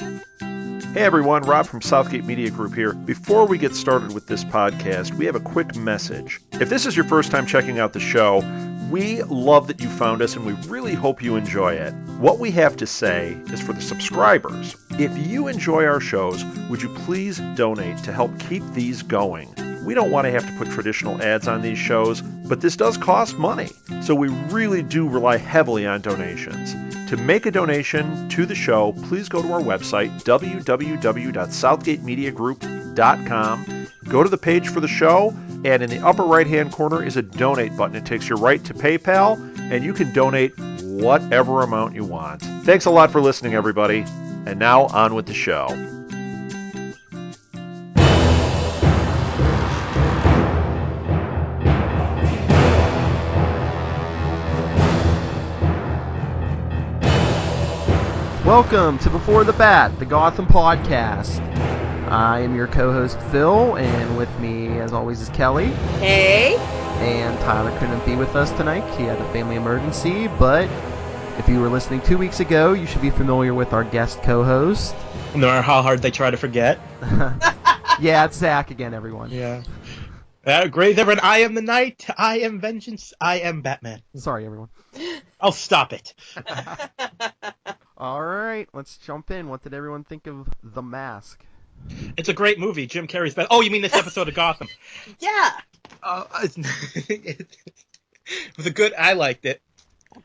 Hey everyone, Rob from Southgate Media Group here. Before we get started with this podcast, we have a quick message. If this is your first time checking out the show, we love that you found us and we really hope you enjoy it. What we have to say is for the subscribers. If you enjoy our shows, would you please donate to help keep these going? We don't want to have to put traditional ads on these shows, but this does cost money. So we really do rely heavily on donations. To make a donation to the show, please go to our website, www.southgatemediagroup.com. Go to the page for the show, and in the upper right-hand corner is a donate button. It takes you right to PayPal, and you can donate whatever amount you want. Thanks a lot for listening, everybody. And now, on with the show. Welcome to Before the Bat, the Gotham podcast. I am your co-host Phil, and with me, as always, is Kelly. Hey. And Tyler couldn't be with us tonight. He had a family emergency, but if you were listening 2 weeks ago, you should be familiar with our guest co-host. No matter how hard they try to forget. Yeah, it's Zach again, everyone. Yeah. Great, everyone. I am the Knight. I am Vengeance. I am Batman. Sorry, everyone. Oh, stop it. All right, let's jump in. What did everyone think of The Mask? It's a great movie. Jim Carrey's best. Oh, you mean this episode of Gotham? Yeah. It was a good. I liked it.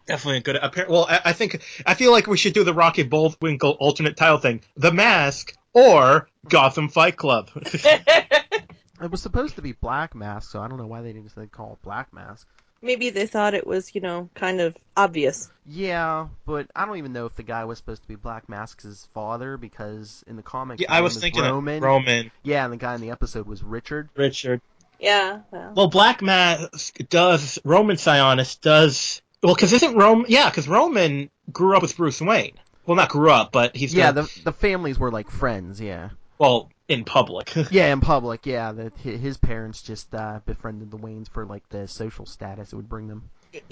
Definitely a good. Well, I feel like we should do the Rocky Bullwinkle alternate title thing: The Mask or Gotham Fight Club. It was supposed to be Black Mask, so I don't know why they didn't just call it Black Mask. Maybe they thought it was, kind of obvious. Yeah, but I don't even know if the guy was supposed to be Black Mask's father, because in the comics, Yeah, I was thinking Roman. Yeah, and the guy in the episode was Richard. Yeah. Well, Black Mask does. Roman Sionis does. Well, because isn't Roman? Yeah, because Roman grew up with Bruce Wayne. Well, not grew up, but he's. Yeah, the families were like friends. Yeah. Well, in public. Yeah, in public. Yeah, his parents just befriended the Waynes for like the social status it would bring them.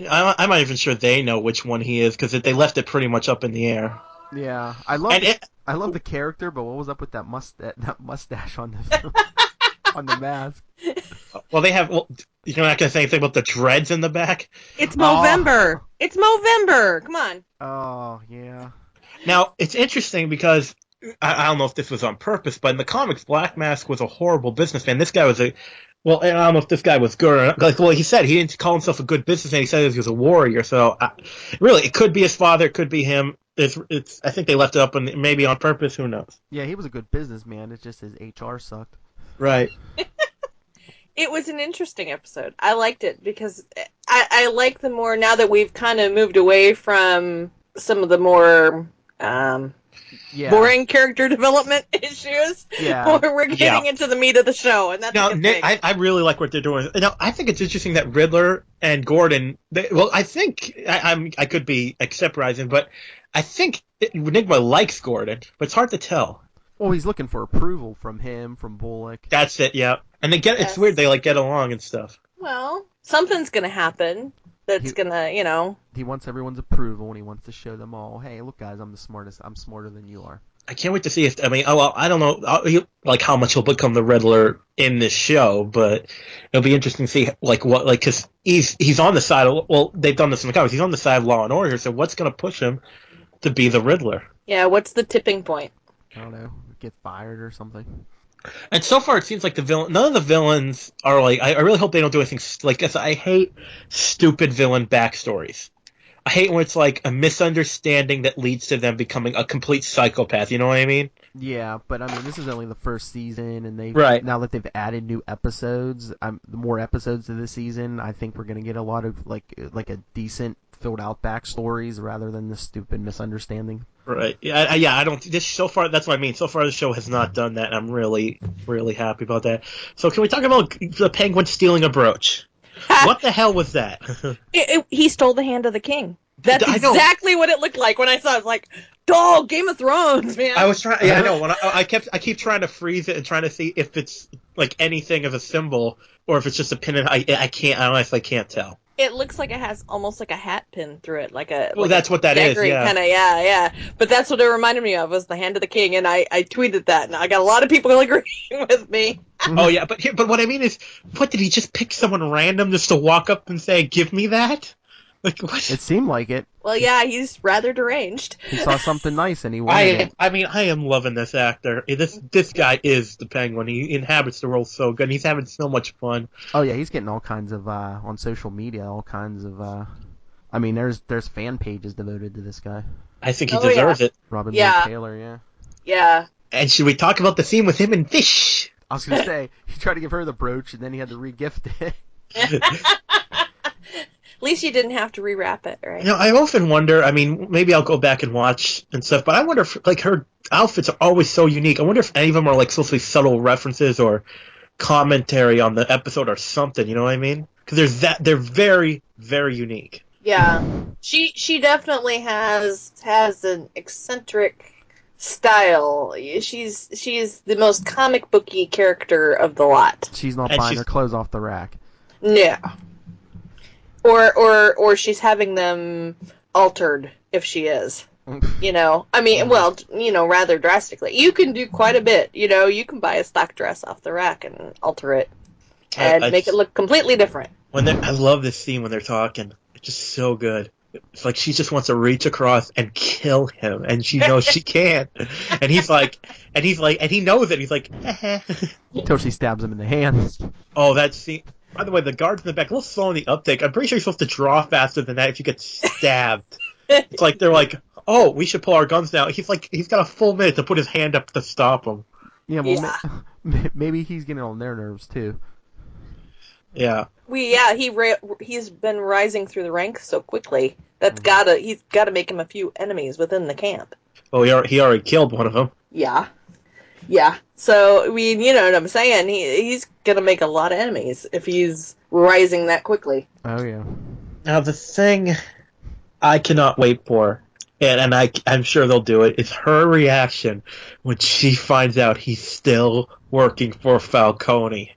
I'm not even sure they know which one he is because they left it pretty much up in the air. Yeah, I love the character, but what was up with that mustache on the on the mask? Well, they have. Well, you're not going to say anything about the dreads in the back. It's Movember. Oh. It's Movember. Come on. Oh yeah. Now it's interesting because I don't know if this was on purpose, but in the comics, Black Mask was a horrible businessman. This guy was well, I don't know if this guy was good. He said he didn't call himself a good businessman. He said he was a warrior. So, really, it could be his father. It could be him. It's. I think they left it up, and maybe on purpose. Who knows? Yeah, he was a good businessman. It's just his HR sucked. Right. It was an interesting episode. I liked it because I like the more now that we've kind of moved away from some of the more boring character development issues. Yeah. We're getting into the meat of the show, and that's Nick, I really like what they're doing. Now, I think it's interesting that Riddler and Gordon. I think I could be extemporizing, but I think Enigma likes Gordon, but it's hard to tell. Well, he's looking for approval from him, from Bullock. That's it. Yeah, and it's weird. They get along and stuff. Well, something's gonna happen. That's gonna, He wants everyone's approval, and he wants to show them all, hey, look, guys, I'm the smartest. I'm smarter than you are. I can't wait to see if, I don't know, how much he'll become the Riddler in this show, but it'll be interesting to see, because he's on the side of, they've done this in the comics, he's on the side of Law and Order, so what's going to push him to be the Riddler? Yeah, what's the tipping point? I don't know, get fired or something. And so far, it seems like none of the villains are I really hope they don't do anything I hate stupid villain backstories. I hate when it's like a misunderstanding that leads to them becoming a complete psychopath. You know what I mean? Yeah, but this is only the first season, and now that they've added new episodes, more episodes to this season, I think we're gonna get a lot of like a decent filled out backstories rather than the stupid misunderstanding. Right. Yeah. I don't. So far, that's what I mean. So far, the show has not done that. And I'm really, really happy about that. So, can we talk about the Penguin stealing a brooch? What the hell was that? He stole the hand of the king. That's exactly what it looked like when I saw it. I was like, dog, Game of Thrones, man. I was trying. Yeah, I know. When I keep trying to freeze it and trying to see if it's like anything as a symbol or if it's just a pin. And I can't. I honestly can't tell. It looks like it has almost like a hat pin through it, like a that's what that is, yeah. Kind of, yeah. But that's what it reminded me of, was the Hand of the King, and I tweeted that, and I got a lot of people agreeing with me. Oh yeah, but what I mean is, what, did he just pick someone random just to walk up and say, "Give me that"? Like, what? It seemed like it. Well, yeah, he's rather deranged. He saw something nice and he wanted it. I mean, I am loving this actor. This guy is the Penguin. He inhabits the role so good. He's having so much fun. Oh yeah, he's getting all kinds of on social media, all kinds of. I mean, there's fan pages devoted to this guy. I think he deserves it. Robin Lord Taylor, yeah. Yeah. And should we talk about the scene with him and Fish? I was gonna say he tried to give her the brooch and then he had to re-gift it. At least you didn't have to rewrap it, right? You know, I often wonder, I mean, maybe I'll go back and watch and stuff, but I wonder if, like, her outfits are always so unique. I wonder if any of them are, like, supposed to be subtle references or commentary on the episode or something, you know what I mean? Because they're very, very unique. Yeah. She definitely has an eccentric style. She's the most comic booky character of the lot. She's not buying her clothes off the rack. No. Or she's having them altered, if she is. You know, I mean, well, you know, rather drastically. You can do quite a bit. You know, you can buy a stock dress off the rack and alter it and make it look completely different. I love this scene when they're talking. It's just so good. It's like she just wants to reach across and kill him, and she knows she can't. And he knows it. He's like, until she stabs him in the hands. Oh, that scene. By the way, the guards in the back, a little slow in the uptake. I'm pretty sure you're supposed to draw faster than that if you get stabbed. It's like they're like, oh, we should pull our guns now. He's got a full minute to put his hand up to stop him. Yeah, well, maybe he's getting on their nerves too. Yeah. He's been rising through the ranks so quickly. He's gotta make him a few enemies within the camp. Oh, he already killed one of them. Yeah. Yeah. So, I mean, you know what I'm saying? He's gonna make a lot of enemies if he's rising that quickly. Oh, yeah. Now, the thing I cannot wait for, and I'm sure they'll do it, is her reaction when she finds out he's still working for Falcone.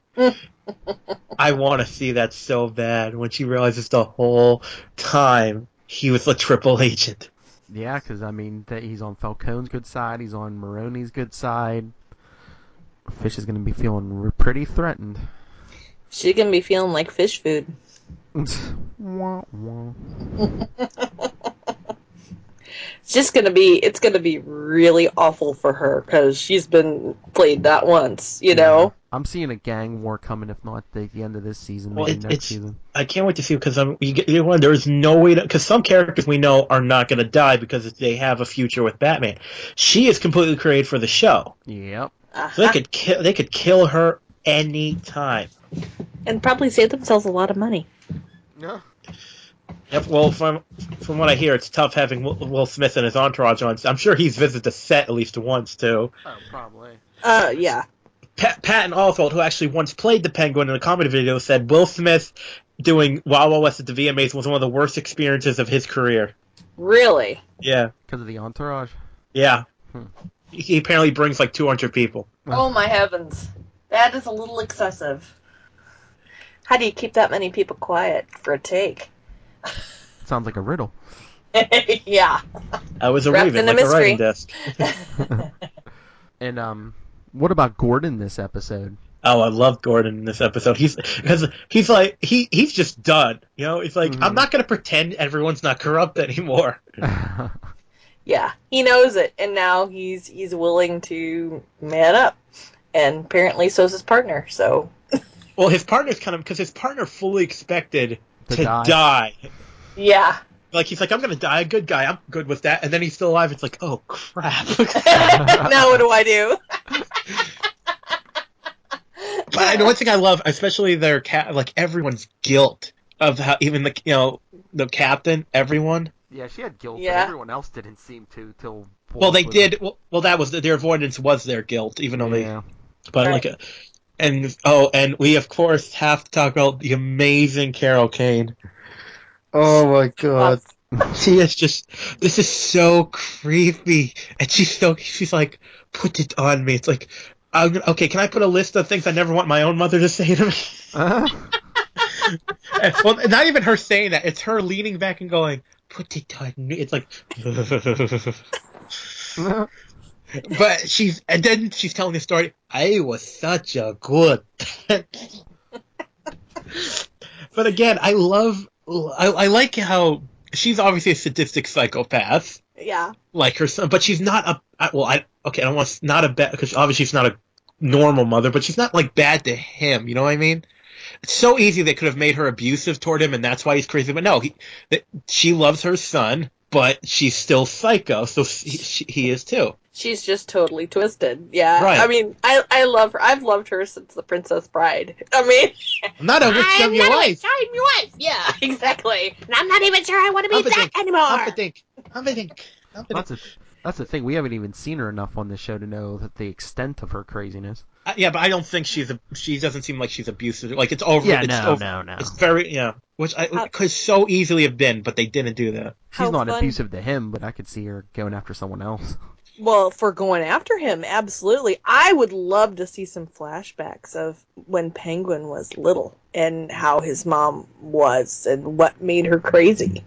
I want to see that so bad, when she realizes the whole time he was a triple agent. Yeah, because, I mean, he's on Falcone's good side, he's on Maroni's good side. Fish is going to be feeling pretty threatened. She's going to be feeling like fish food. Wah, wah. It's going to be really awful for her, because she's been played that once, you know? I'm seeing a gang war coming, if not the end of this season, maybe next season. I can't wait to see, because there's no way to, because some characters we know are not going to die because they have a future with Batman. She is completely created for the show. Yep. So they could kill her any time. And probably save themselves a lot of money. Yeah. Yep, well, from what I hear, it's tough having Will Smith and his entourage on. I'm sure he's visited the set at least once, too. Oh, probably. Yeah. Patton Oswalt, who actually once played the Penguin in a comedy video, said Will Smith doing Wild Wild West at the VMAs was one of the worst experiences of his career. Really? Yeah. Because of the entourage? Yeah. He apparently brings like 200 people. Oh, my heavens. That is a little excessive. How do you keep that many people quiet for a take? Sounds like a riddle. Yeah. I was a Wrapped raven, in a like a mystery. writing desk. And what about Gordon this episode? Oh, I love Gordon in this episode. He's just done. You know, it's like, I'm not going to pretend everyone's not corrupt anymore. Yeah, he knows it, and now he's willing to man up, and apparently so's his partner. So, well, his partner's because his partner fully expected to die. Yeah, like he's like, I'm gonna die a good guy. I'm good with that, and then he's still alive. It's like, oh crap. Now what do I do? But the one thing I love, especially their like everyone's guilt of how even the captain, everyone. Yeah, she had guilt, but everyone else didn't seem to till. Well, they did. Well, that was their avoidance was their guilt, even though they. But right. And we of course have to talk about the amazing Carol Kane. Oh my God, she is just. This is so creepy, and she's like, put it on me. It's like, okay, can I put a list of things I never want my own mother to say to me? Well, not even her saying that. It's her leaning back and going, "Put it on me." It's like, but then she's telling the story. I was such a good. But again, I like how she's obviously a sadistic psychopath. Yeah. Like her son, but she's not I don't want not a bad, because obviously she's not a normal mother, but she's not like bad to him. You know what I mean? It's so easy they could have made her abusive toward him, and that's why he's crazy. But no, she loves her son, but she's still psycho, so he is too. She's just totally twisted. Yeah. Right. I mean, I love her. I've loved her since The Princess Bride. I mean, I'm not a witch of your life. I'm your wife. Yeah, exactly. And I'm not even sure I want to be back anymore. That's the thing. We haven't even seen her enough on the show to know the extent of her craziness. Yeah, but I don't think she doesn't seem like she's abusive. Like, it's over. Yeah, no. It's very, which could so easily have been, but they didn't do that. She's not abusive to him, but I could see her going after someone else. Well, for going after him, absolutely. I would love to see some flashbacks of when Penguin was little and how his mom was and what made her crazy.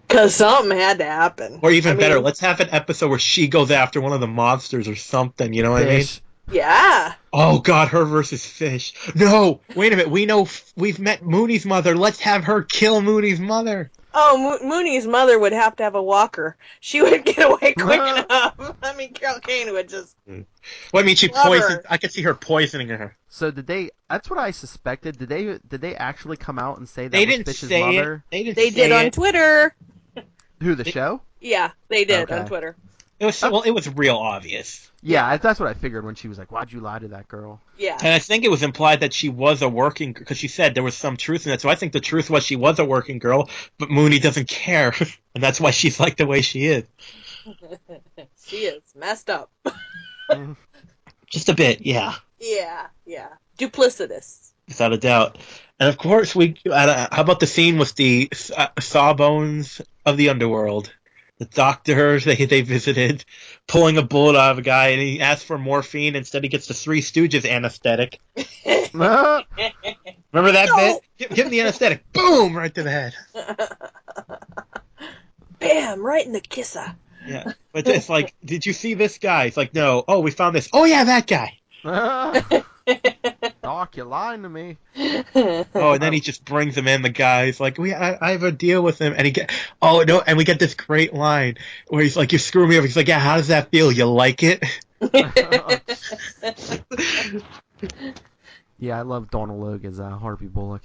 Because something had to happen. Or even better, let's have an episode where she goes after one of the monsters or something, you know what I mean? Yeah. Oh, God, her versus Fish. No, wait a minute. We've met Mooney's mother. Let's have her kill Mooney's mother. Oh, Mooney's mother would have to have a walker. She would get away quick enough. I mean, Carol Kane would just... Well, I mean, she poisoned... I could see her poisoning her. So did they... That's what I suspected. Did they actually come out and say that they was didn't Fish's say mother? It. They did on Twitter. Who, the show? Yeah, they did on Twitter. It was real obvious. Yeah, that's what I figured when she was like, "Why'd you lie to that girl?" Yeah. And I think it was implied that she was a working, because she said there was some truth in that. So I think the truth was she was a working girl, but Mooney doesn't care, and that's why she's like the way she is. She is messed up. Just a bit, yeah. Yeah. Duplicitous. Without a doubt. And of course, how about the scene with the sawbones of the underworld? The doctors they visited, pulling a bullet out of a guy, and he asks for morphine. Instead, he gets the Three Stooges anesthetic. Remember that bit? Give him the anesthetic. Boom! Right to the head. Bam! Right in the kisser. Yeah. But it's like, did you see this guy? It's like, no. Oh, we found this. Oh, yeah, that guy. Doc, you're lying to me. Oh, and then he just brings him in. The guy's like, I have a deal with him, and and we get this great line where he's like, "You screw me over." He's like, "Yeah, how does that feel? You like it?" Yeah, I love Donald Logue as Harvey Bullock.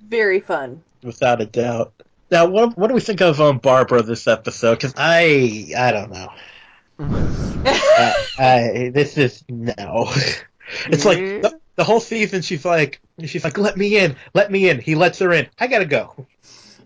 Very fun, without a doubt. Now, what do we think of Barbara this episode? Because I don't know. This is no. It's like the whole season. She's like, let me in. He lets her in. I gotta go.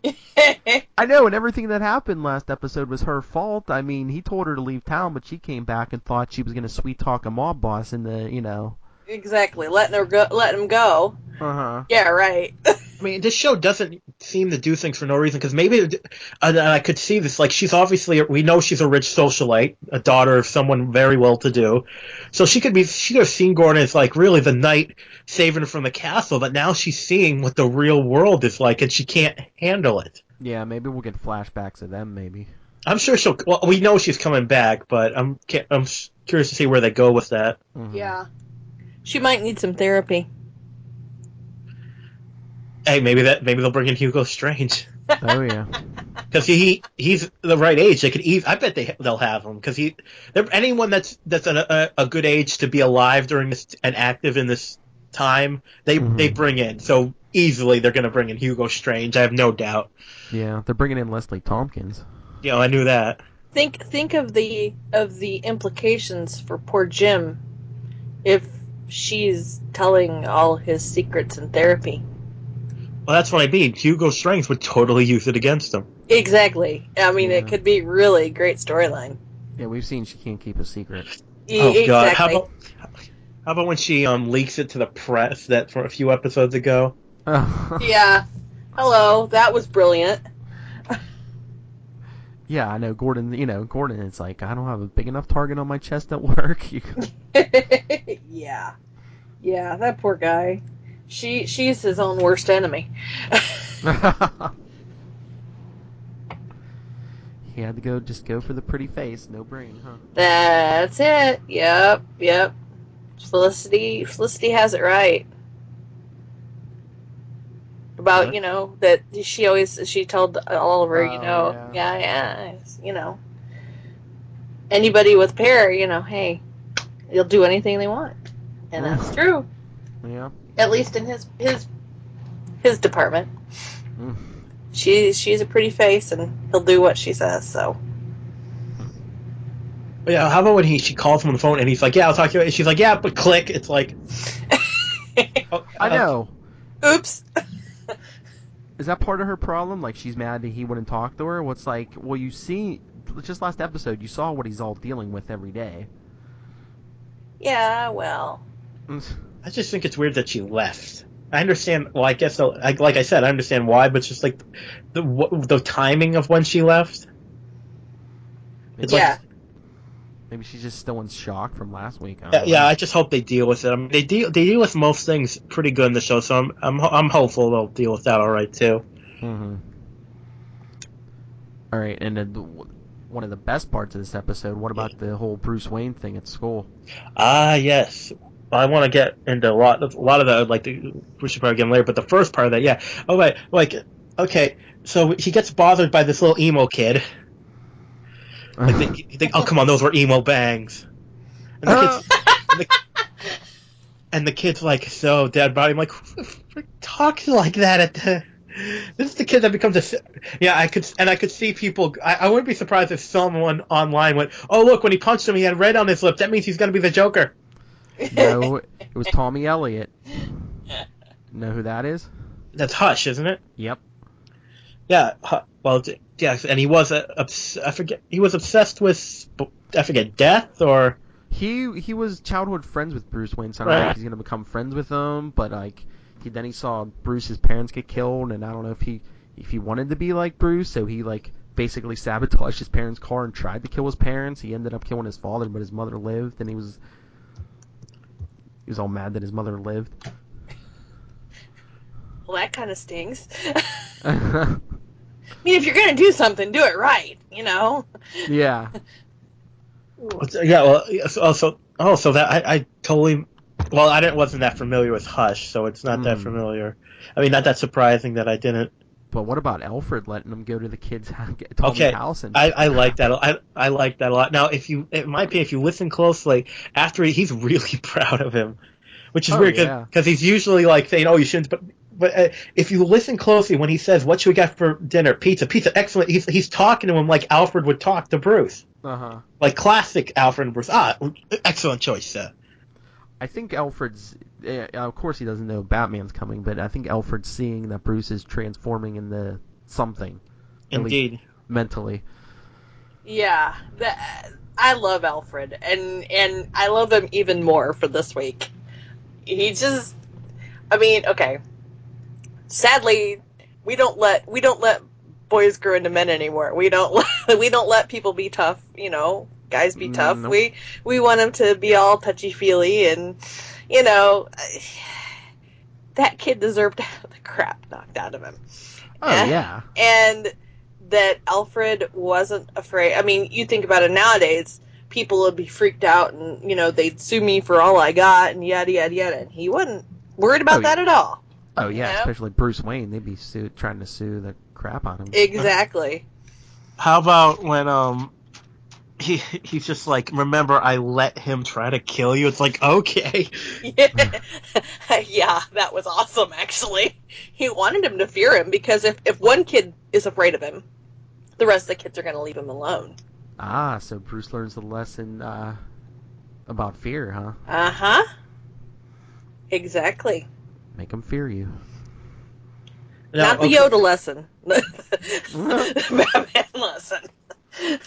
I know, and everything that happened last episode was her fault. I mean, he told her to leave town, but she came back and thought she was gonna sweet talk a mob boss in the. Exactly, letting him go. Yeah, right. I mean, this show doesn't seem to do things for no reason, because maybe, and I could see this, like, she's obviously, we know she's a rich socialite, a daughter of someone very well-to-do, so she could have seen Gordon as, like, really the knight saving her from the castle, but now she's seeing what the real world is like, and she can't handle it. Yeah, maybe we'll get flashbacks of them, maybe. I'm sure well, we know she's coming back, but I'm curious to see where they go with that. Mm-hmm. Yeah. She might need some therapy. Hey, maybe they'll bring in Hugo Strange. Oh yeah, because he's the right age. They could I bet they'll have him, because anyone that's a good age to be alive during this and active in this time, they bring in. So easily they're going to bring in Hugo Strange. I have no doubt. Yeah, they're bringing in Leslie Tompkins. Yeah, I knew that. Think of the implications for poor Jim if she's telling all his secrets in therapy. Well, that's what I mean. Hugo Strange would totally use it against him. Exactly. I mean, It could be really great storyline. Yeah, we've seen she can't keep a secret. Oh, God. Exactly. How about when she leaks it to the press that for a few episodes ago? Yeah. Hello. That was brilliant. Yeah, I know. Gordon, it's like, I don't have a big enough target on my chest at work. Yeah. Yeah, that poor guy. She's his own worst enemy. He had to just go for the pretty face, no brain, huh? That's it. Yep. Felicity has it right. About, what? That she told Oliver, anybody with Pear, hey, they'll do anything they want. And that's true. Yeah. At least in his department. She's a pretty face, and he'll do what she says, so. Yeah, how about when she calls him on the phone and he's like, yeah, I'll talk to you. And she's like, yeah, but click. It's like. I know. Oops. Is that part of her problem? Like, she's mad that he wouldn't talk to her? What's like, well, you see, just last episode, you saw what he's all dealing with every day. Yeah, well. I just think it's weird that she left. I understand. Well, I guess like I said, I understand why, but it's just like the timing of when she left. It's maybe she's just still in shock from last week. I just hope they deal with it. I mean, they deal with most things pretty good in the show, so I'm hopeful they'll deal with that all right too. Mm-hmm. All right, and then one of the best parts of this episode. What about the whole Bruce Wayne thing at school? Yes. I want to get into a lot of that. I'd like to. We should probably get in later, but the first part of that, yeah. Oh, right. Like, okay, so he gets bothered by this little emo kid. Like, you think, oh, come on, those were emo bangs. And the kid's like, so dead body. I'm like, who talks like that at the? This is the kid that becomes a. Yeah, I could see people. I wouldn't be surprised if someone online went, oh look, when he punched him, he had red on his lip. That means he's gonna be the Joker. No, it was Tommy Elliott. Know who that is? That's Hush, isn't it? Yep. Yeah. Well, yeah, and he was he was obsessed with death or. He was childhood friends with Bruce Wayne, so I don't know if he's gonna become friends with him. But like, then he saw Bruce's parents get killed, and I don't know if he wanted to be like Bruce, so he like basically sabotaged his parents' car and tried to kill his parents. He ended up killing his father, but his mother lived, and he was all mad that his mother lived. Well, that kind of stings. I mean, if you're gonna do something, do it right, Yeah. Yeah. Well, so that I totally. Well, wasn't that familiar with Hush, so it's not that familiar. I mean, not that surprising that I didn't. But what about Alfred letting him go to the kid's house? And I like that. I like that a lot. Now, if you listen closely, after he's really proud of him, which is weird because he's usually like saying, "Oh, you shouldn't." But if you listen closely, when he says, "What should we get for dinner?" Pizza, excellent. He's talking to him like Alfred would talk to Bruce. Like classic Alfred and Bruce. Excellent choice, sir. I think Alfred's. Of course, he doesn't know Batman's coming, but I think Alfred's seeing that Bruce is transforming into something. Indeed. Mentally. Yeah, I love Alfred, and I love him even more for this week. He just, I mean, okay. Sadly, we don't let boys grow into men anymore. We don't let people be tough. Guys be tough. Nope. We want them to be all touchy-feely, and that kid deserved to have the crap knocked out of him. Oh, yeah. And that Alfred wasn't afraid. I mean, you think about it nowadays, people would be freaked out and, they'd sue me for all I got and yada, yada, yada. And he wasn't worried about that at all. Oh, yeah, especially Bruce Wayne. They'd be trying to sue the crap out of him. Exactly. How about when, he's just like, remember, I let him try to kill you. It's like, okay. Yeah, that was awesome, actually. He wanted him to fear him, because if one kid is afraid of him, the rest of the kids are going to leave him alone. Ah, so Bruce learns the lesson about fear, huh? Uh-huh. Exactly. Make him fear you. Not the Yoda lesson. Batman lesson.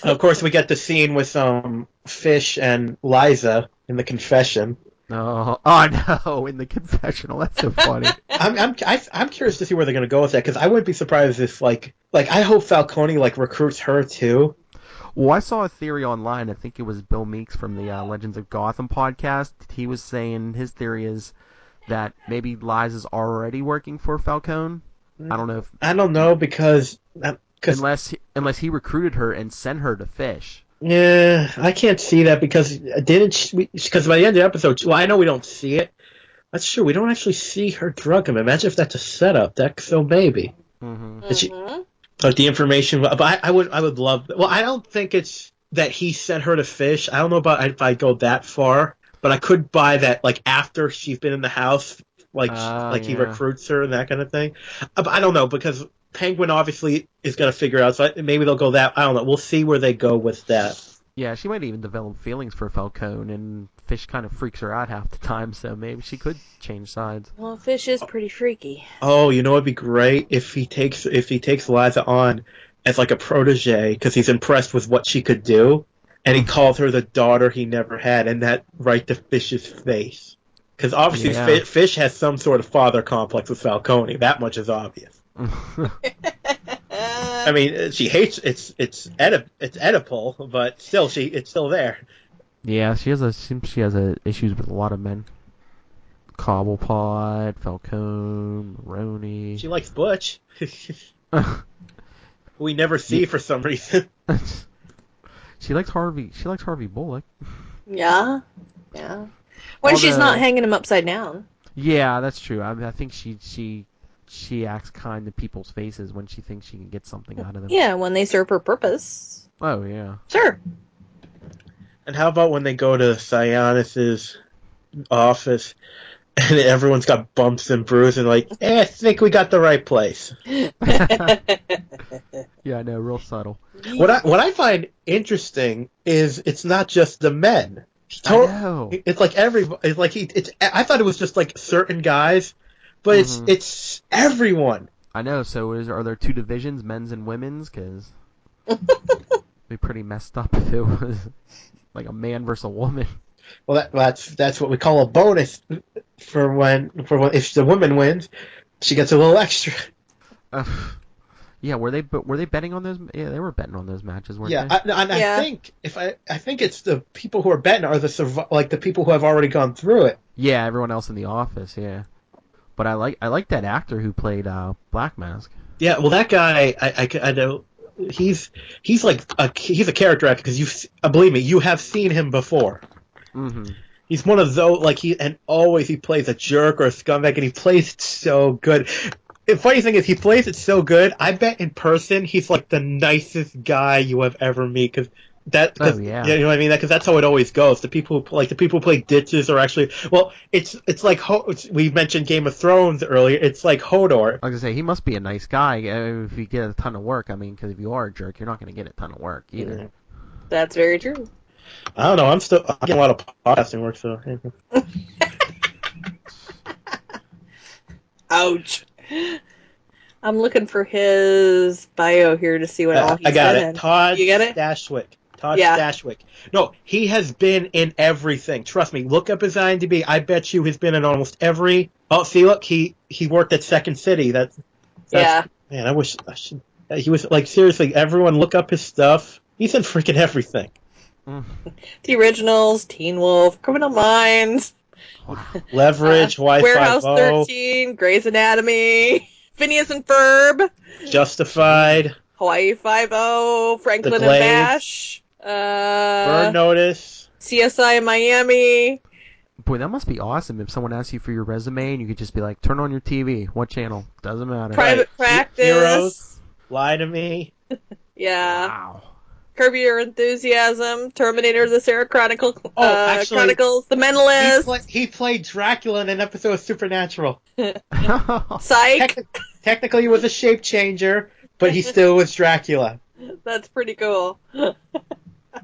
Of course, we get the scene with Fish and Liza in the confession. Oh no! In the confessional, that's so funny. I'm curious to see where they're going to go with that, because I wouldn't be surprised if like I hope Falcone recruits her too. Well, I saw a theory online. I think it was Bill Meeks from the Legends of Gotham podcast. He was saying his theory is that maybe Liz is already working for Falcone. I don't know if... I don't know because unless he recruited her and sent her to Fish. Yeah, I can't see that because because by the end of the episode, well, I know we don't see it. That's true. We don't actually see her drug him. Imagine if that's a setup. So maybe. But the information. But I would love. Well, I don't think it's that he sent her to Fish. I don't know about if I go that far, but I could buy that like after she's been in the house, he recruits her and that kind of thing. But I don't know because Penguin obviously is going to figure it out, so maybe they'll go that. I don't know. We'll see where they go with that. Yeah, she might even develop feelings for Falcone, and Fish kind of freaks her out half the time, so maybe she could change sides. Well, Fish is pretty freaky. Oh, you know, it'd be great if he takes Liza on as like a protege because he's impressed with what she could do, and he calls her the daughter he never had, and that right to Fish's face. Because obviously Fish has some sort of father complex with Falcone. That much is obvious. I mean, she hates it's Oedipal, but still it's still there. Yeah, she has issues with a lot of men. Cobblepot, Falcone, Maroney. She likes Butch. We never see for some reason. She likes Harvey. She likes Harvey Bullock. Yeah. When she's not hanging him upside down. Yeah, that's true. I think she acts kind to people's faces when she thinks she can get something out of them. Yeah, when they serve her purpose. Oh, yeah. Sure. And how about when they go to Sionis's office and everyone's got bumps and bruises and like, I think we got the right place. Yeah, I know, real subtle. What I find interesting is it's not just the men. I know. It's like I thought it was just like certain guys. But it's everyone. I know. So are there two divisions, men's and women's? Because it'd be pretty messed up if it was like a man versus a woman. Well, that's what we call a bonus for when if the woman wins, she gets a little extra. Yeah, were they betting on those? Yeah, they were betting on those matches, weren't they? I think it's the people who are betting are the people who have already gone through it. Yeah, everyone else in the office. Yeah. But I like that actor who played Black Mask. Yeah, well, that guy, I know he's a character actor because believe me, you have seen him before. Mm-hmm. He's one of those always he plays a jerk or a scumbag, and he plays it so good. The funny thing is, he plays it so good. I bet in person he's like the nicest guy you have ever met. You know what I mean? Because that's how it always goes. The people who play ditches are actually it's like we mentioned Game of Thrones earlier. It's like Hodor. I was gonna say he must be a nice guy if you get a ton of work. I mean, because if you are a jerk, you're not gonna get a ton of work either. Mm-hmm. That's very true. I don't know. I'm getting a lot of podcasting work, so. Ouch. I'm looking for his bio here to see what all he's I got been it. in. Todd You get it? Stashwick. Stashwick. No, he has been in everything. Trust me. Look up his IMDb. I bet you he's been in almost every. Oh, see, look, he worked at Second City. That's yeah. Man, I should. He was like seriously. Everyone, look up his stuff. He's in freaking everything. The Originals, Teen Wolf, Criminal Minds, Leverage, Warehouse 13, Grey's Anatomy, Phineas and Ferb, Justified, Hawaii Five-0, Franklin and Bash, Burn Notice, CSI in Miami. Boy, that must be awesome if someone asks you for your resume and you could just be like, turn on your TV. What channel? Doesn't matter. Private Practice. Heroes, Lie to Me. Yeah. Wow. Curb Your Enthusiasm, Terminator, The Sarah Chronicles, The Mentalist. He played Dracula in an episode of Supernatural. Psych. Technically, he was a shape changer, but he still was Dracula. That's pretty cool.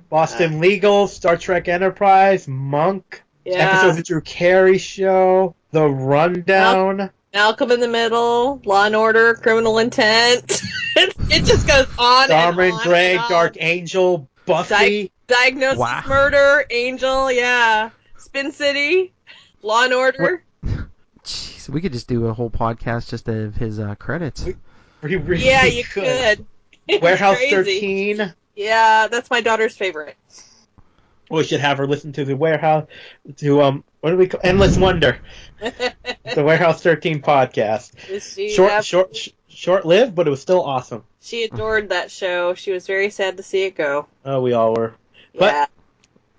Boston Legal, Star Trek Enterprise, Monk, episodes of the Drew Carey Show, The Rundown. Malcolm in the Middle, Law and Order, Criminal Intent. It just goes on Dharma and on. Grey, Dark Angel, Buffy. Diagnosis Murder, Angel, yeah. Spin City, Law and Order. Jeez, we could just do a whole podcast just of his credits. We really you could. Warehouse 13. Yeah, that's my daughter's favorite. We should have her listen to the Warehouse, what do we call Endless Wonder, the Warehouse 13 podcast. Short-lived, but it was still awesome. She adored that show. She was very sad to see it go. Oh, we all were. Yeah.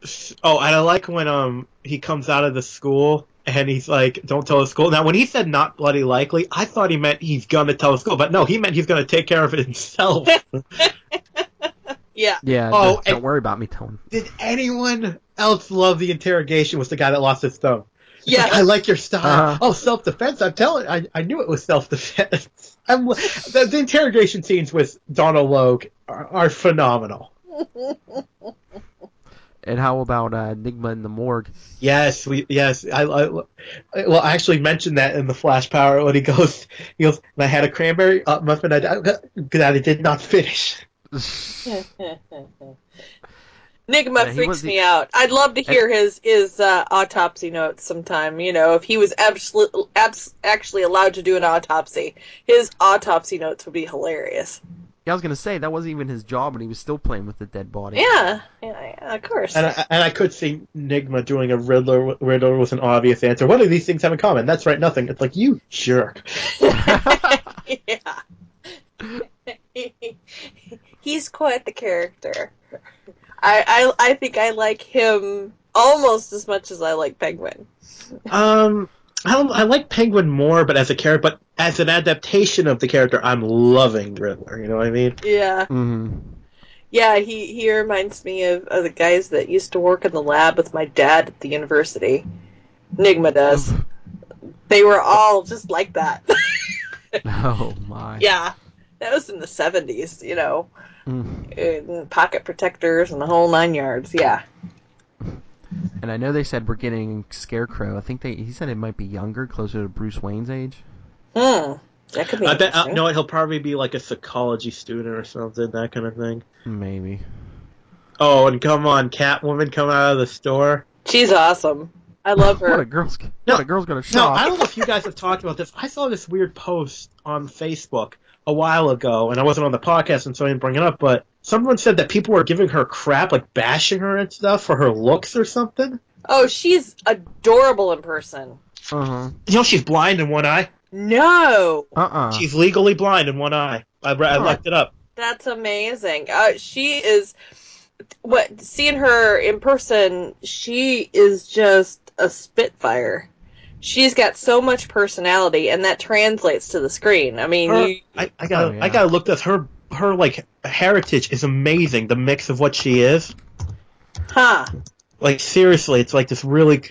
And I like when he comes out of the school and he's like, "Don't tell the school." Now, when he said "not bloody likely," I thought he meant he's gonna tell the school, but no, he meant he's gonna take care of it himself. Yeah. Yeah. Don't worry about me telling. Did anyone else love the interrogation with the guy that lost his thumb? Yeah. Like, I like your style. Oh, self-defense. I'm telling. I knew it was self-defense. The interrogation scenes with Donald Logue are phenomenal. And how about Enigma in the morgue? Yes, I actually mentioned that in the Flash Power when he goes, and I had a cranberry muffin that I did not finish. Enigma freaks me out. I'd love to hear his autopsy notes sometime. If he was actually allowed to do an autopsy, his autopsy notes would be hilarious. Yeah, I was gonna say that wasn't even his job, and he was still playing with the dead body. Yeah, of course. And I could see Enigma doing a Riddler with an obvious answer. What do these things have in common? That's right, nothing. It's like, you jerk. Yeah. He's quite the character. I think I like him almost as much as I like Penguin. I like Penguin more, but as a character, but as an adaptation of the character, I'm loving Riddler. You know what I mean? Yeah. Mm-hmm. Yeah, he reminds me of the guys that used to work in the lab with my dad at the university. Enigma does. They were all just like that. Oh my. Yeah. That was in the 70s, and pocket protectors and the whole 9 yards, yeah. And I know they said we're getting Scarecrow. I think he said it might be younger, closer to Bruce Wayne's age. That could be interesting. No, he'll probably be like a psychology student or something, that kind of thing. Maybe. Oh, and come on, Catwoman coming out of the store. She's awesome. I love her. What a girl's gonna shop. No, I don't know if you guys have talked about this. I saw this weird post on Facebook a while ago, and I wasn't on the podcast, and so I didn't bring it up, but someone said that people were giving her crap, like bashing her and stuff for her looks or something. Oh, she's adorable in person. Uh-huh. She's blind in one eye. No. She's legally blind in one eye. I looked it up. That's amazing. She is... Seeing her in person, she is just a spitfire. She's got so much personality, and that translates to the screen. I mean, I gotta look this. Her like heritage is amazing. The mix of what she is. Huh. Like seriously, it's like this really.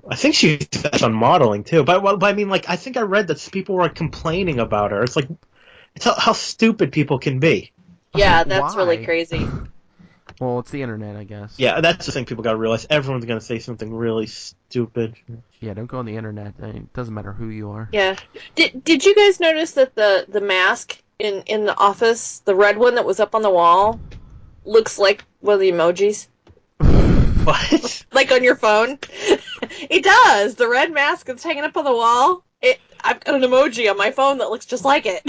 I think she's on modeling too, but I mean, like I think I read that people were complaining about her. It's like, it's how stupid people can be. Yeah, that's really crazy. Well, it's the internet, I guess. Yeah, that's the thing people gotta realize. Everyone's gonna say something really stupid. Yeah, don't go on the internet. It doesn't matter who you are. Yeah. Did you guys notice that the mask in the office, the red one that was up on the wall, looks like one of the emojis? What? Like on your phone? It does. The red mask that's hanging up on the wall. I've got an emoji on my phone that looks just like it.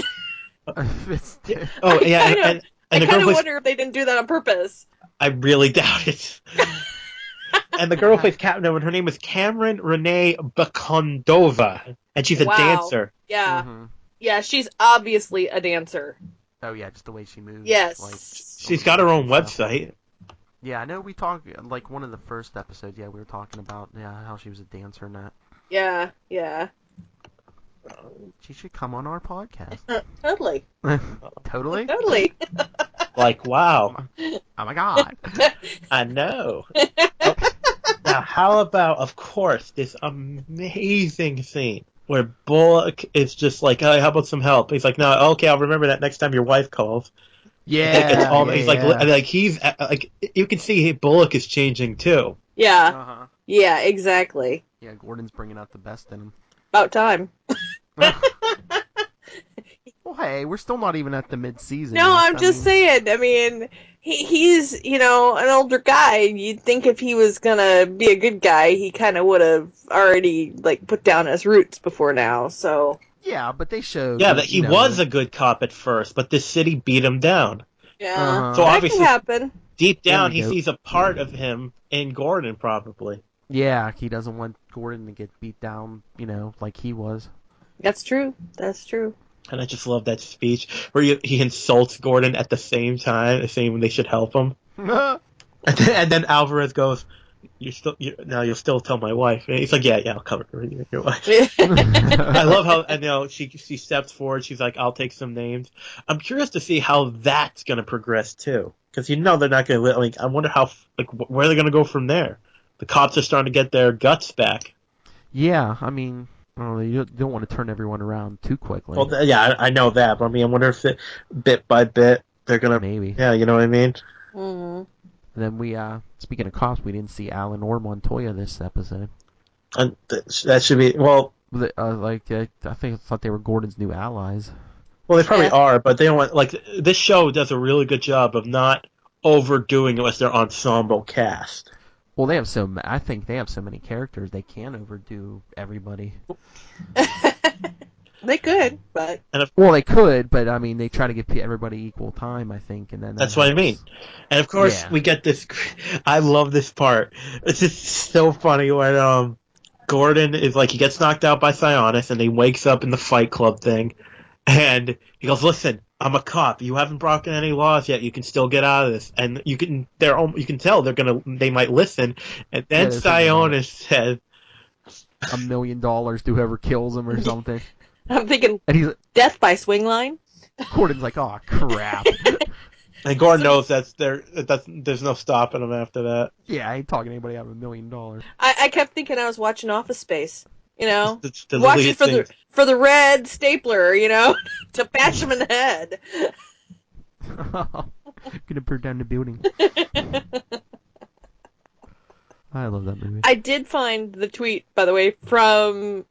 Oh yeah, I kind of wonder if they didn't do that on purpose. I really doubt it. And the girl who plays Catwoman, her name is Cameron Renee Bakondova, and she's a dancer. Yeah. Mm-hmm. Yeah, she's obviously a dancer. Oh yeah, just the way she moves. Yes. Like, she's got her own website. Yeah, I know we talked, like one of the first episodes, we were talking about how she was a dancer and that. Yeah, yeah. She should come on our podcast. Totally. Totally? Totally. Like, wow. Oh my god. I know. Now, how about, of course, this amazing scene where Bullock is just like, hey, how about some help? He's like, no, okay, I'll remember that next time your wife calls. Yeah. He's like, he's like, you can see Bullock is changing too. Yeah. Uh-huh. Yeah, exactly. Yeah, Gordon's bringing out the best in him. About time. Well, hey, we're still not even at the mid-season. No, I'm just saying. I mean, he's, an older guy. You'd think if he was gonna be a good guy, he kind of would have already, put down his roots before now, so... Yeah, but they showed... Yeah, that was a good cop at first, but this city beat him down. Yeah, So that obviously, can happen. deep down he sees a part of him in Gordon, probably. Yeah, he doesn't want Gordon to get beat down, like he was. That's true. That's true. And I just love that speech where he insults Gordon at the same time, saying they should help him. and then Alvarez goes, you'll still tell my wife. And he's like, yeah, I'll cover your wife. I love how she steps forward. She's like, I'll take some names. I'm curious to see how that's going to progress too, because they're not going to. I wonder where they're going to go from there. The cops are starting to get their guts back. Yeah, I mean, you don't want to turn everyone around too quickly. Well, yeah, I know that, but I wonder if bit by bit they're going to. Maybe. Yeah, you know what I mean? Mm-hmm. And then speaking of cops, we didn't see Alan or Montoya this episode. And that should be, well... I thought they were Gordon's new allies. Well, they probably are, but they don't want, this show does a really good job of not overdoing it with their ensemble cast. Well, I think they have so many characters, they can't overdo everybody. They could, but... They could, but, they try to give everybody equal time, I think, and then... That's what I mean. And, of course, we get this... I love this part. It's just so funny when, Gordon is he gets knocked out by Sionis, and he wakes up in the Fight Club thing, and he goes, listen, I'm a cop. You haven't broken any laws yet. You can still get out of this. And you can tell they might listen. And then Sionis says... $1 million to whoever kills him or something. I'm thinking death by swing line. Gordon's like, oh crap. And Gordon knows there's no stopping him after that. Yeah, I ain't talking to anybody out of $1 million. I kept thinking I was watching Office Space. The watching for the red stapler, to bash him in the head. Gonna burn down the building. I love that movie. I did find the tweet, by the way,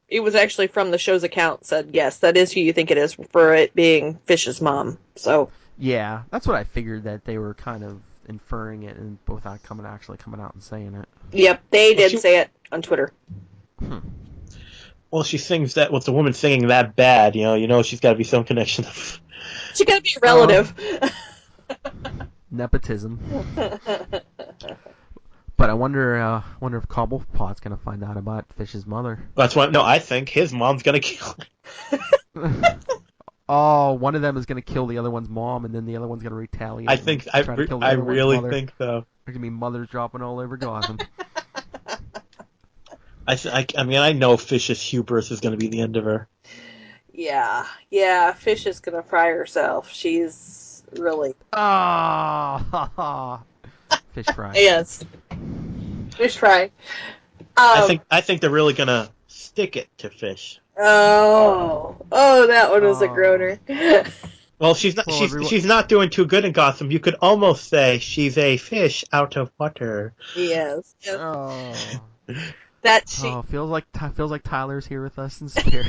it was actually from the show's account, said, yes, that is who you think it is, for it being Fish's mom. So yeah, that's what I figured, that they were kind of inferring it and without actually coming out and saying it. Yep, they did say it on Twitter. Well, she sings that with the woman singing that bad, she's got to be some connection. She got to be a relative. Nepotism. But I wonder if Cobblepot's gonna find out about Fish's mother. That's what. No, I think his mom's gonna kill him. Oh, one of them is gonna kill the other one's mom, and then the other one's gonna retaliate. I really think so. There's gonna be mothers dropping all over Gotham. I know Fish's hubris is gonna be the end of her. Yeah. Fish is gonna fry herself. She's really. Fish fry. Yes. Fish fry. I think they're really gonna stick it to Fish. Oh, that one was a groaner. Well, she's not doing too good in Gotham. You could almost say she's a fish out of water. Yes. Oh. Feels like Tyler's here with us in spirit.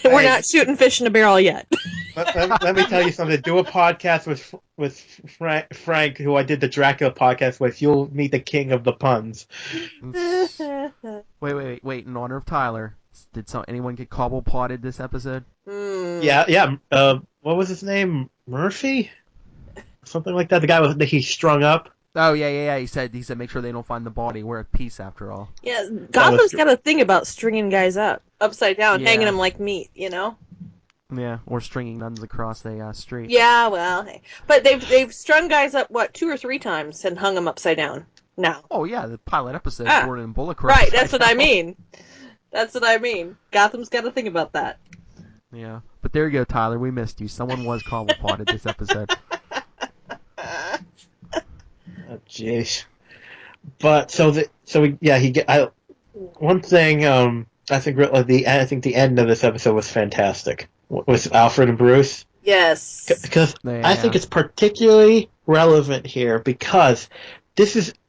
We're not shooting fish in a barrel yet. Let me tell you something. Do a podcast with Frank, who I did the Dracula podcast with. You'll meet the king of the puns. Wait! In honor of Tyler, did anyone get cobblepotted this episode? Yeah. What was his name? Murphy? Something like that. The guy he strung up. Oh yeah. He said make sure they don't find the body. We're at peace after all. Yeah, Gotham's got a thing about stringing guys up upside down, hanging them like meat. Yeah, or stringing nuns across the street. Yeah, well, hey. But they've strung guys up 2 or 3 times and hung them upside down. Now. Oh yeah, the pilot episode, Gordon and Bullock. Right, that's what I mean. That's what I mean. Gotham's got a thing about that. Yeah, but there you go, Tyler. We missed you. Someone was cobblepotted this episode. Oh, jeez. But one thing I think the end of this episode was fantastic with Alfred and Bruce. Yes. Because I think it's particularly relevant here because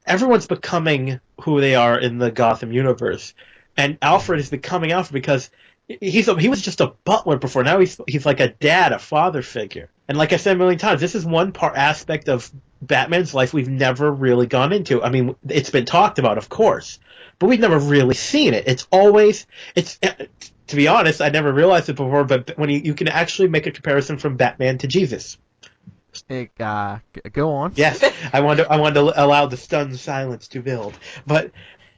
everyone's becoming who they are in the Gotham universe, and Alfred is becoming Alfred because he was just a butler before. Now he's like a dad, a father figure. And like I said a million times, this is one aspect of Batman's life we've never really gone into. I mean, it's been talked about, of course, but we've never really seen it. To be honest, I never realized it before, but when you can actually make a comparison from Batman to Jesus. Go on. Yes, I wanted to allow the stunned silence to build. But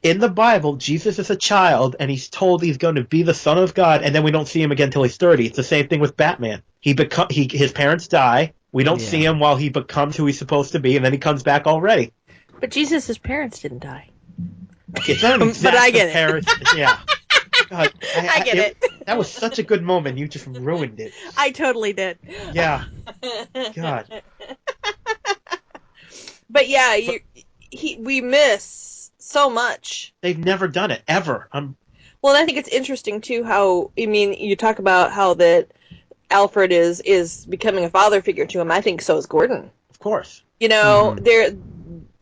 in the Bible, Jesus is a child, and he's told he's going to be the Son of God, and then we don't see him again until he's 30. It's the same thing with Batman. His parents die. We don't see him while he becomes who he's supposed to be, and then he comes back already. But Jesus' parents didn't die. It's not an But I get it. Yeah. God, I get it. That was such a good moment. You just ruined it. I totally did. Yeah. God. But yeah, we miss so much. They've never done it, ever. Well, I think it's interesting, too, how, I mean, you talk about how that Alfred is becoming a father figure to him. I think so is Gordon. Of course. You know,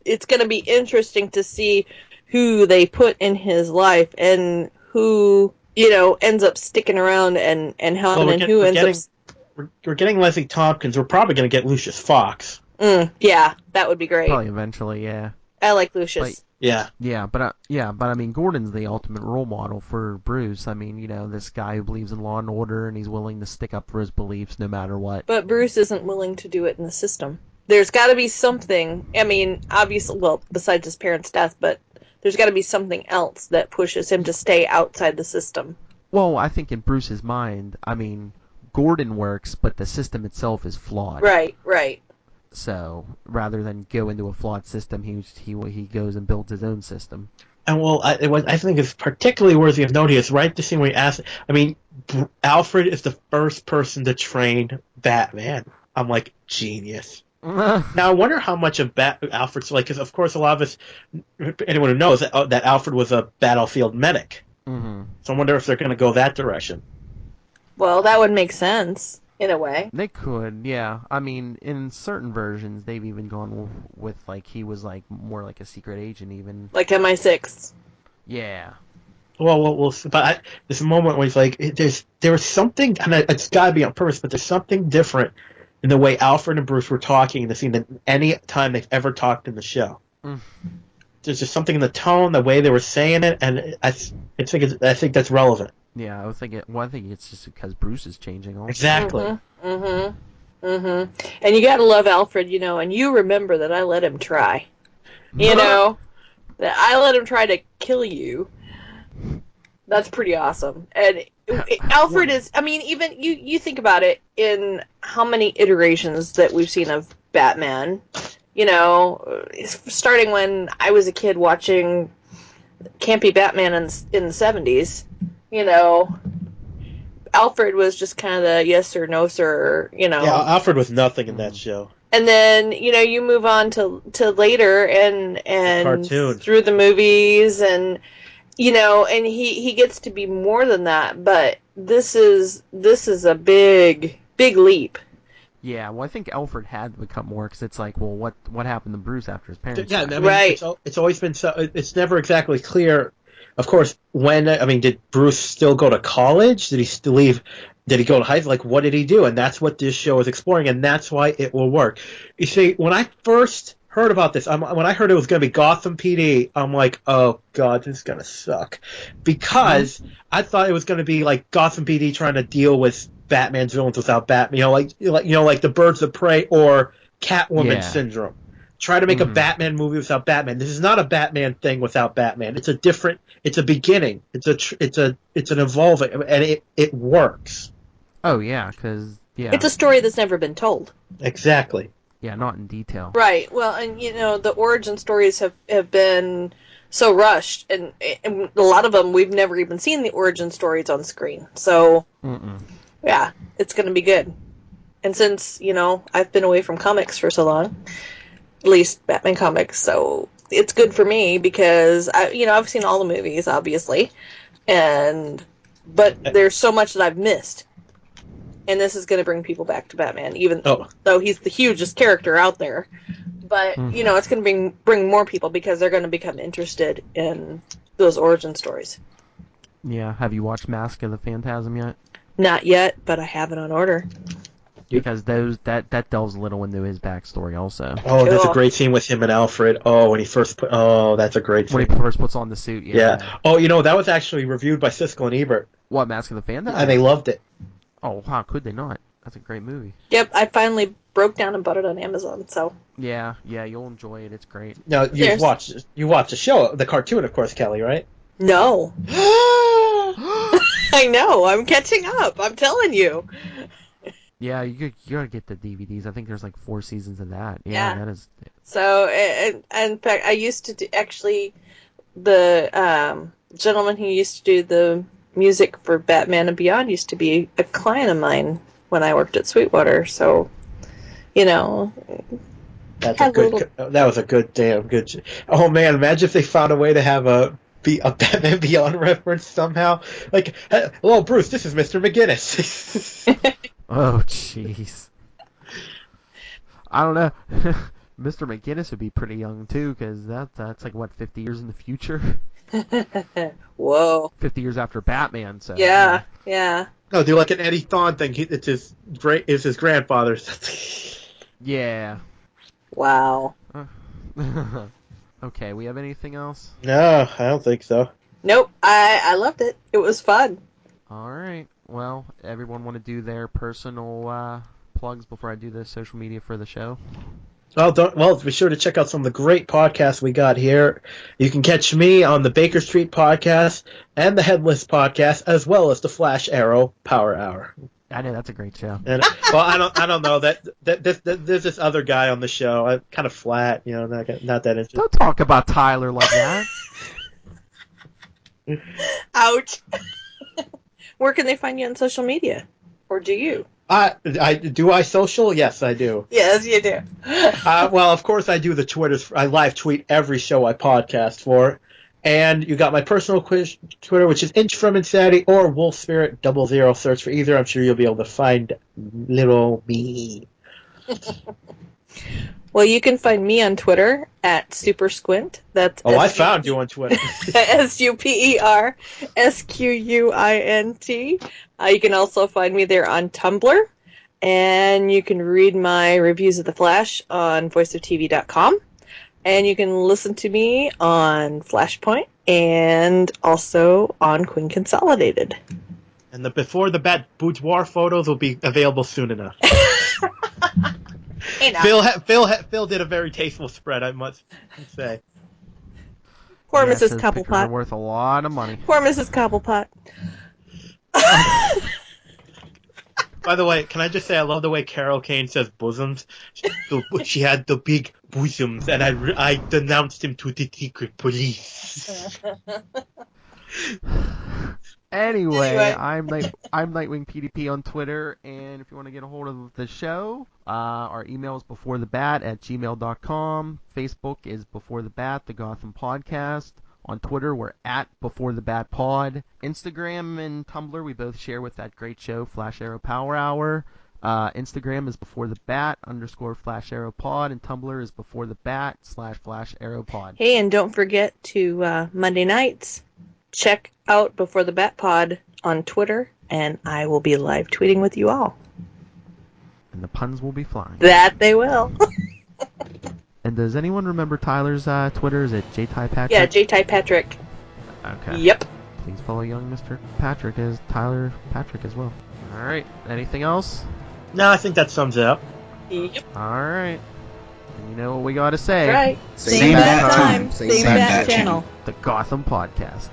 it's going to be interesting to see who they put in his life and who, you know, ends up sticking around and helping, who ends up... We're getting Leslie Tompkins. We're probably going to get Lucius Fox. Yeah, that would be great. Probably eventually, yeah. I like Lucius. But I mean, Gordon's the ultimate role model for Bruce. I mean, you know, this guy who believes in law and order, and he's willing to stick up for his beliefs no matter what. But Bruce isn't willing to do it in the system. There's got to be something. I mean, obviously, well, besides his parents' death, but there's got to be something else that pushes him to stay outside the system. Well, I think in Bruce's mind, I mean, Gordon works, but the system itself is flawed. Right. So rather than go into a flawed system, he goes and builds his own system. And well, I think it's particularly worthy of note. Is right the scene where he asks. I mean, Alfred is the first person to train Batman. I'm like, genius. Now I wonder how much of Alfred's like, because of course a lot of us, anyone who knows that Alfred was a battlefield medic. Mm-hmm. So I wonder if they're going to go that direction. Well, that would make sense. In a way. They could, yeah. I mean, in certain versions, they've even gone with, like, he was, like, more like a secret agent, even. Like MI6. Yeah. Well, but there's a moment where he's like, there's something, and it's got to be on purpose, but there's something different in the way Alfred and Bruce were talking in the scene than any time they've ever talked in the show. There's just something in the tone, the way they were saying it, and I think that's relevant. Yeah, I think it's just because Bruce is changing also. Exactly. And you gotta love Alfred, you know, and you remember that I let him try. You know, that I let him try to kill you. That's pretty awesome. And Alfred is, I mean, even you think about it in how many iterations that we've seen of Batman, you know, starting when I was a kid watching campy Batman in the 70s. You know, Alfred was just kind of the yes or no sir, you know. Yeah, Alfred was nothing in that show. And then, you know, you move on to later and cartoon. Through the movies and, you know, and he gets to be more than that. But this is a big leap. Yeah, well, I think Alfred had to become more because it's like, well, what happened to Bruce after his parents died? I mean, right. It's always been so. It's never exactly clear. Of course, did Bruce still go to college? Did he still leave? Did he go to high school? Like, what did he do? And that's what this show is exploring, and that's why it will work. You see, when I first heard about this, when I heard it was going to be Gotham PD, I'm like, oh, God, this is going to suck. Because I thought it was going to be like Gotham PD trying to deal with Batman's villains without Batman. Like the Birds of Prey or Catwoman syndrome. Try to make a Batman movie without Batman. This is not a Batman thing without Batman. It's a beginning. It's an evolving, and it works. Oh yeah, because it's a story that's never been told. Exactly. Yeah, not in detail. Right. Well, and you know the origin stories have been so rushed, and a lot of them we've never even seen the origin stories on screen. So yeah, it's going to be good. And since you know I've been away from comics for so long. At least Batman comics, so it's good for me because I've seen all the movies, obviously, but there's so much that I've missed, and this is going to bring people back to Batman, even though he's the hugest character out there. But you know, it's going to bring more people because they're going to become interested in those origin stories. Yeah, have you watched Mask of the Phantasm yet? Not yet, but I have it on order. Because that delves a little into his backstory also. Oh, that's a great scene with him and Alfred. Oh, when he first that's a great scene. When he first puts on the suit, yeah. Oh, you know, that was actually reviewed by Siskel and Ebert. What, Mask of the Phantasm? And they loved it. Oh, how could they not? That's a great movie. Yep, I finally broke down and bought it on Amazon. So yeah, you'll enjoy it. It's great. No, you watch the show, the cartoon, of course, Kelly, right? No. I know. I'm catching up. I'm telling you. Yeah, you gotta get the DVDs. I think there's like 4 seasons of that. Yeah. That is. So, and in fact, I used to do, actually, the gentleman who used to do the music for Batman and Beyond used to be a client of mine when I worked at Sweetwater. So, you know, that was a good. Oh man, imagine if they found a way to have a Batman Beyond reference somehow. Like, hello, Bruce. This is Mr. McGinnis. Oh, jeez. I don't know. Mr. McGinnis would be pretty young too, because that's like what, 50 years in the future. Whoa. 50 years after Batman. So. Yeah. No, do like an Eddie Thawne thing. It's his grandfather's. Yeah. Wow. Okay, we have anything else? No, I don't think so. Nope. I loved it. It was fun. All right. Well, everyone want to do their personal plugs before I do the social media for the show? Well, be sure to check out some of the great podcasts we got here. You can catch me on the Baker Street podcast and the Headless podcast, as well as the Flash Arrow Power Hour. I know, that's a great show. And, well, I don't know that there's this other guy on the show, kind of flat, you know, not that interesting. Don't talk about Tyler like that. Ouch. Where can they find you on social media, or do you? Do I social? Yes, I do. Yes, you do. Well, of course I do the Twitters. I live tweet every show I podcast for. And you got my personal Twitter, which is Inch from Insanity or Wolf Spirit 00. Search for either. I'm sure you'll be able to find little me. Well, you can find me on Twitter at Super Squint. That's I found you on Twitter. SuperSquint. You can also find me there on Tumblr, and you can read my reviews of The Flash on voiceoftv.com. And you can listen to me on Flashpoint and also on Queen Consolidated. And the Before the Bat boudoir photos will be available soon enough. Phil did a very tasteful spread, I must say. Poor Mrs. Cobblepot. Worth a lot of money. Poor Mrs. Cobblepot. By the way, can I just say I love the way Carol Kane says bosoms. She had the big bosoms, and I denounced him to the secret police. Anyway, I'm Nightwing PDP on Twitter, and if you want to get a hold of the show, our email is beforethebat@gmail.com. Facebook is Before the Bat, the Gotham Podcast. On Twitter, we're at Before the Bat Pod. Instagram and Tumblr, we both share with that great show, Flash Arrow Power Hour. Instagram is Before the Bat _Flash Arrow Pod, and Tumblr is Before the Bat /Flash Arrow Pod. Hey, and don't forget to Monday nights, check out Before the Bat Pod on Twitter, and I will be live tweeting with you all. And the puns will be flying. That they will. And does anyone remember Tyler's Twitter? Is it JTyPatrick? Yeah, JTyPatrick. Okay. Yep. Please follow young Mr. Patrick as Tyler Patrick as well. All right. Anything else? No, I think that sums it up. Yep. All right. And you know what we got to say. Right. Same bat time. Same bat channel. The Gotham Podcast.